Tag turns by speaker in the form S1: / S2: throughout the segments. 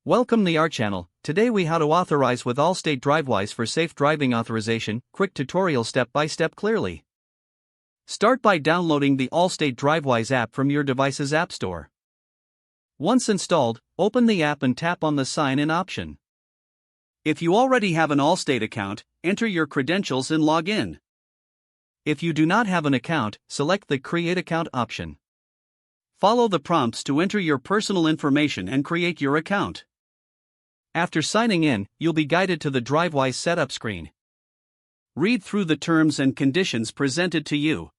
S1: Welcome to our channel. Today we how to authorize with Allstate Drivewise for safe driving authorization. Quick tutorial step by step clearly. Start by downloading the Allstate Drivewise app from your device's app store. Once installed, open the app and tap on the Sign In option. If you already have an Allstate account, enter your credentials and log in. If you do not have an account, select the Create Account option. Follow the prompts to enter your personal information and create your account. After signing in, you'll be guided to the Drivewise setup screen. Read through the terms and conditions presented to you.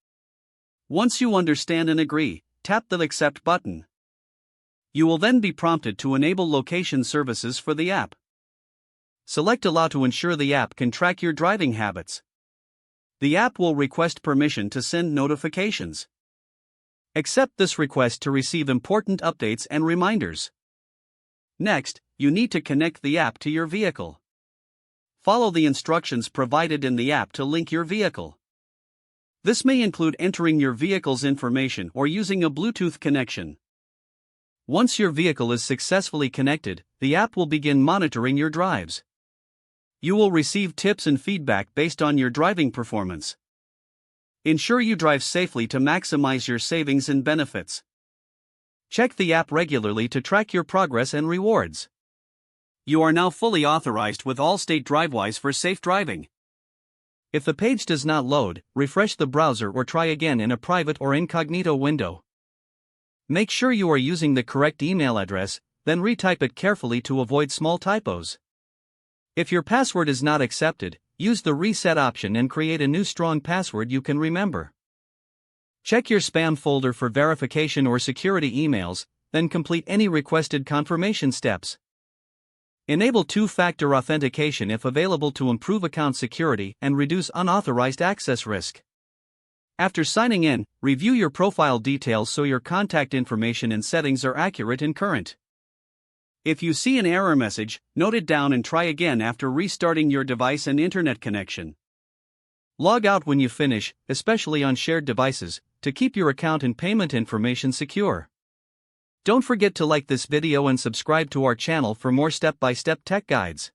S1: Once you understand and agree, tap the Accept button. You will then be prompted to enable location services for the app. Select Allow to ensure the app can track your driving habits. The app will request permission to send notifications. Accept this request to receive important updates and reminders. Next, you need to connect the app to your vehicle. Follow the instructions provided in the app to link your vehicle. This may include entering your vehicle's information or using a Bluetooth connection. Once your vehicle is successfully connected, the app will begin monitoring your drives. You will receive tips and feedback based on your driving performance. Ensure you drive safely to maximize your savings and benefits. Check the app regularly to track your progress and rewards. You are now fully authorized with Allstate Drivewise for safe driving. If the page does not load, refresh the browser or try again in a private or incognito window. Make sure you are using the correct email address, then retype it carefully to avoid small typos. If your password is not accepted, use the reset option and create a new strong password you can remember. Check your spam folder for verification or security emails, then complete any requested confirmation steps. Enable two-factor authentication if available to improve account security and reduce unauthorized access risk. After signing in, review your profile details so your contact information and settings are accurate and current. If you see an error message, note it down and try again after restarting your device and internet connection. Log out when you finish, especially on shared devices, to keep your account and payment information secure. Don't forget to like this video and subscribe to our channel for more step-by-step tech guides.